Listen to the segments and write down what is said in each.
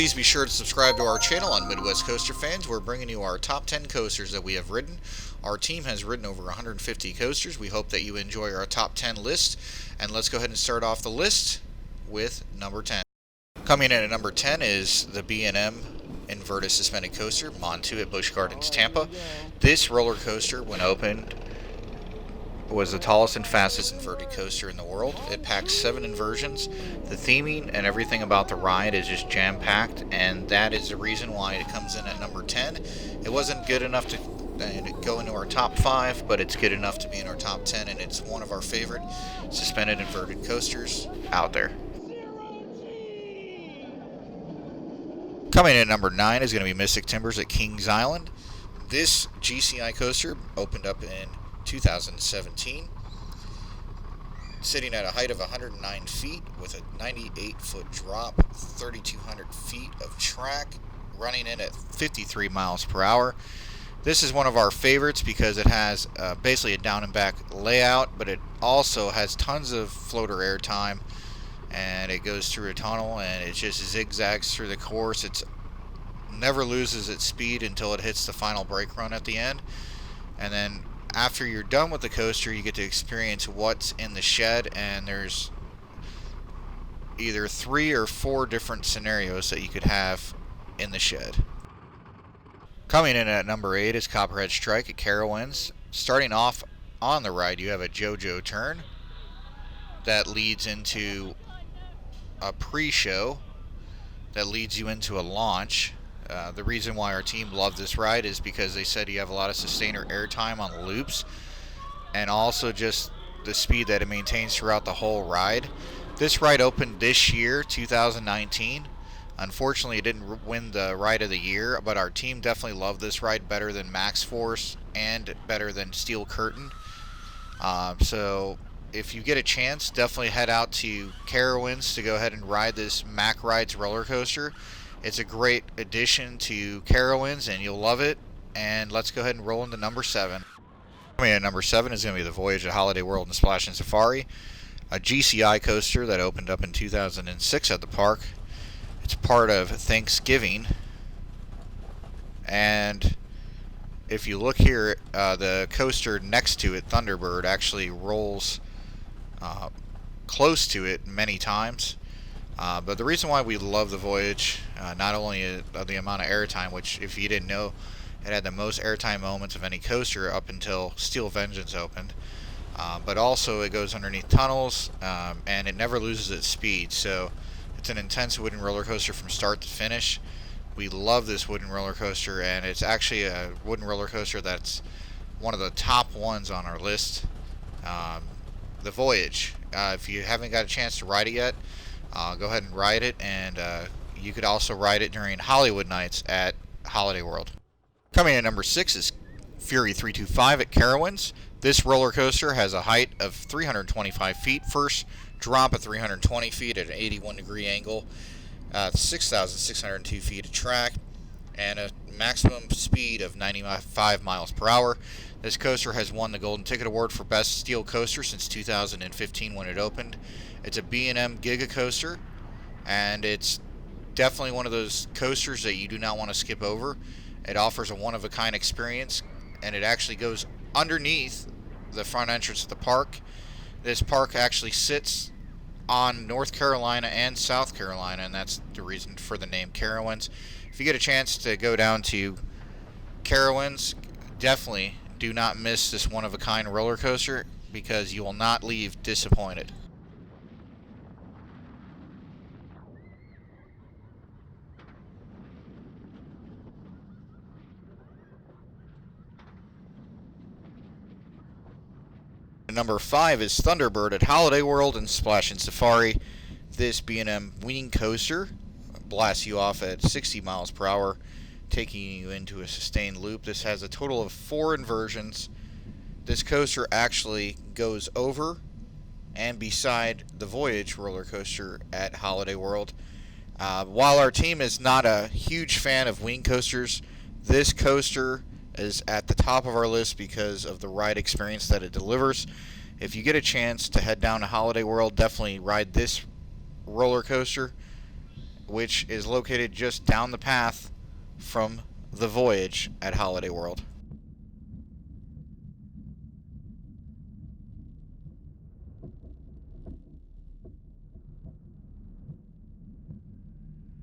Please be sure to subscribe to our channel on Midwest Coaster Fans. We're bringing you our top 10 coasters that we have ridden. Our team has ridden over 150 coasters. We hope that you enjoy our top 10 list. And let's go ahead and start off the list with number 10. Coming in at number 10 is the B&M Inverted Suspended Coaster, Montu at Busch Gardens, Tampa. This roller coaster, when opened, was the tallest and fastest inverted coaster in the world. It packs 7 inversions. The theming and everything about the ride is just jam-packed, and that is the reason why it comes in at number 10. It wasn't good enough to go into our top 5, but it's good enough to be in our top 10, and it's one of our favorite suspended inverted coasters out there. Coming in at number 9 is going to be Mystic Timbers at Kings Island. This GCI coaster opened up in 2017, sitting at a height of 109 feet with a 98-foot drop, 3,200 feet of track, running in at 53 miles per hour. This is one of our favorites because it has basically a down and back layout, but it also has tons of floater air time, and it goes through a tunnel and it just zigzags through the course. It never loses its speed until it hits the final brake run at the end, and then after you're done with the coaster, you get to experience what's in the shed, and there's either 3 or 4 different scenarios that you could have in the shed. Coming in at number 8 is Copperhead Strike at Carowinds. Starting off on the ride, you have a JoJo turn that leads into a pre-show that leads you into a launch. The reason why our team loved this ride is because they said you have a lot of sustainer airtime on the loops, and also just the speed that it maintains throughout the whole ride. This ride opened this year, 2019. Unfortunately, it didn't win the Ride of the Year, but our team definitely loved this ride better than Max Force and better than Steel Curtain. So if you get a chance, definitely head out to Carowinds to go ahead and ride this Mack Rides roller coaster. It's a great addition to Carowinds, and you'll love it. And let's go ahead and roll into number 7. Coming in at number 7 is going to be the Voyage at Holiday World and Splash and Safari, a GCI coaster that opened up in 2006 at the park. It's part of Thanksgiving, and if you look here, the coaster next to it, Thunderbird, actually rolls close to it many times. But the reason why we love the Voyage, not only the amount of airtime, which if you didn't know, it had the most airtime moments of any coaster up until Steel Vengeance opened, but also it goes underneath tunnels, and it never loses its speed. So it's an intense wooden roller coaster from start to finish. We love this wooden roller coaster, and it's actually a wooden roller coaster that's one of the top ones on our list. The Voyage, if you haven't got a chance to ride it yet, go ahead and ride it, and you could also ride it during Hollywood Nights at Holiday World. Coming in at number 6 is Fury 325 at Carowinds. This roller coaster has a height of 325 feet, first drop at 320 feet at an 81-degree angle, 6,602 feet of track, and a maximum speed of 95 miles per hour. This coaster has won the Golden Ticket Award for Best Steel Coaster since 2015 when it opened. It's a B&M Giga Coaster, and it's definitely one of those coasters that you do not want to skip over. It offers a one-of-a-kind experience, and it actually goes underneath the front entrance of the park. This park actually sits on North Carolina and South Carolina, and that's the reason for the name Carowinds. If you get a chance to go down to Carowinds, definitely do not miss this one-of-a-kind roller coaster because you will not leave disappointed. Number 5 is Thunderbird at Holiday World and Splash and Safari. This B&M wing coaster blasts you off at 60 miles per hour, taking you into a sustained loop. This has a total of 4 inversions. This coaster actually goes over and beside the Voyage roller coaster at Holiday World. While our team is not a huge fan of wing coasters, this coaster is at the top of our list because of the ride experience that it delivers. If you get a chance to head down to Holiday World, definitely ride this roller coaster. which is located just down the path from the Voyage at Holiday World.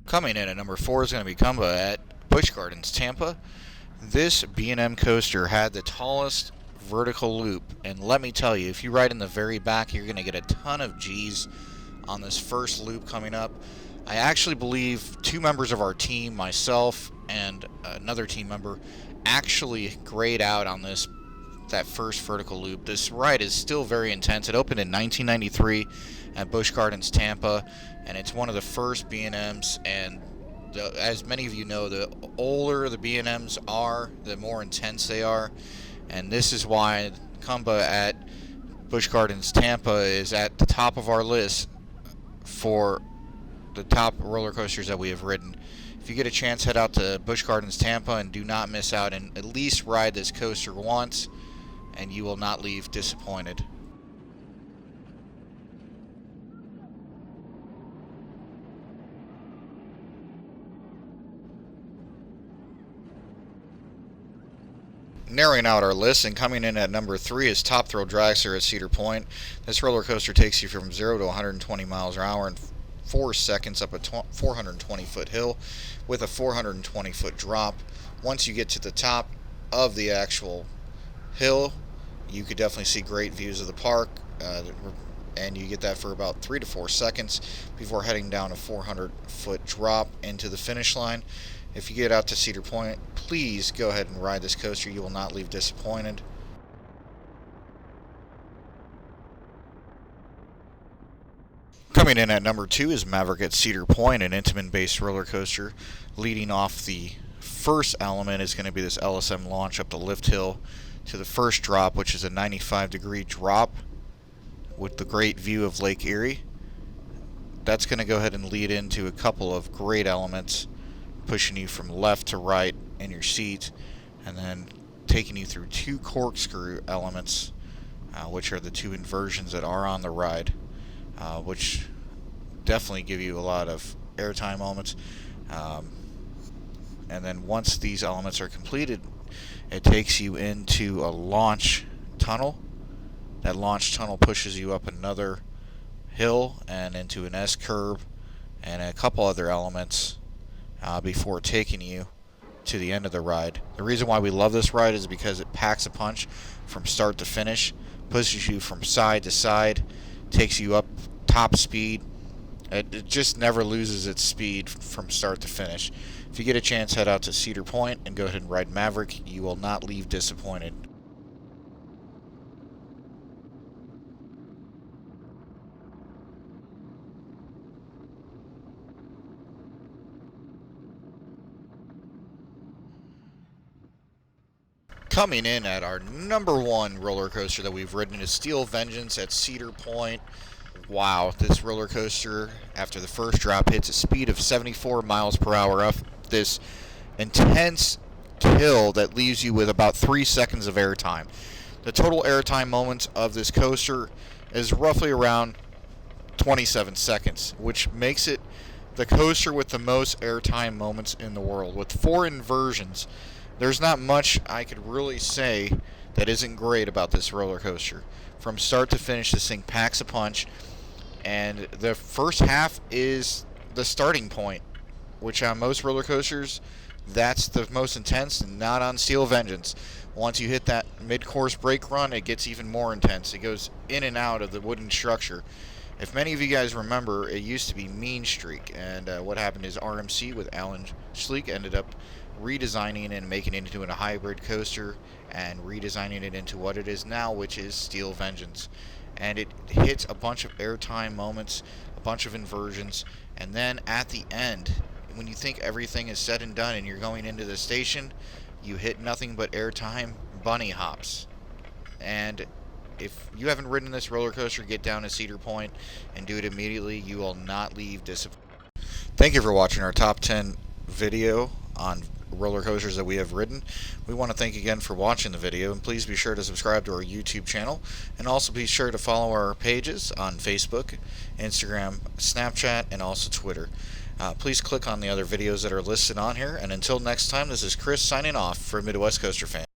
Coming in at number 4 is going to be Kumba at Busch Gardens, Tampa. This B&M coaster had the tallest vertical loop, and let me tell you, if you ride in the very back, you're going to get a ton of G's on this first loop coming up. I actually believe 2 members of our team, myself and another team member, actually grayed out on that first vertical loop. This ride is still very intense. It opened in 1993 at Busch Gardens, Tampa, and it's one of the first B&Ms, and as many of you know, the older the B&Ms are, the more intense they are, and this is why Kumba at Busch Gardens, Tampa is at the top of our list for the top roller coasters that we have ridden. If you get a chance, head out to Busch Gardens, Tampa, and do not miss out, and at least ride this coaster once, and you will not leave disappointed. Narrowing out our list, and coming in at number 3 is Top Thrill Dragster at Cedar Point. This roller coaster takes you from 0 to 120 miles per hour in 4 seconds up a 420-foot hill with a 420-foot drop. Once you get to the top of the actual hill, you could definitely see great views of the park, and you get that for about 3 to 4 seconds before heading down a 400-foot drop into the finish line. If you get out to Cedar Point, please go ahead and ride this coaster. You will not leave disappointed. Coming in at number 2 is Maverick at Cedar Point, an Intamin-based roller coaster. Leading off the first element is going to be this LSM launch up the lift hill to the first drop, which is a 95-degree drop with the great view of Lake Erie. That's going to go ahead and lead into a couple of great elements, pushing you from left to right in your seat, and then taking you through 2 corkscrew elements, which are the 2 inversions that are on the ride, which definitely give you a lot of airtime moments. And then once these elements are completed, it takes you into a launch tunnel. That launch tunnel pushes you up another hill and into an S-curve and a couple other elements before taking you to the end of the ride. The reason why we love this ride is because it packs a punch from start to finish, pushes you from side to side, takes you up top speed. It just never loses its speed from start to finish. If you get a chance, head out to Cedar Point and go ahead and ride Maverick. You will not leave disappointed. Coming in at our number 1 roller coaster that we've ridden is Steel Vengeance at Cedar Point. Wow, this roller coaster, after the first drop, hits a speed of 74 miles per hour up this intense hill that leaves you with about 3 seconds of airtime. The total airtime moments of this coaster is roughly around 27 seconds, which makes it the coaster with the most airtime moments in the world. With 4 inversions, there's not much I could really say that isn't great about this roller coaster. From start to finish, this thing packs a punch, and the first half is the starting point, which on most roller coasters, that's the most intense, and not on Steel Vengeance. Once you hit that mid-course brake run, it gets even more intense. It goes in and out of the wooden structure. If many of you guys remember, it used to be Mean Streak, and what happened is RMC with Alan Schleek ended up redesigning it and making it into a hybrid coaster and redesigning it into what it is now, which is Steel Vengeance. And it hits a bunch of airtime moments, a bunch of inversions, and then at the end, when you think everything is said and done and you're going into the station, you hit nothing but airtime bunny hops. And if you haven't ridden this roller coaster, get down to Cedar Point and do it immediately. You will not leave disappointed. Thank you for watching our top 10 video on roller coasters that we have ridden. We want to thank you again for watching the video, and please be sure to subscribe to our YouTube channel, and also be sure to follow our pages on Facebook, Instagram, Snapchat, and also Twitter. Please click on the other videos that are listed on here. And until next time, this is Chris signing off for Midwest Coaster Fan.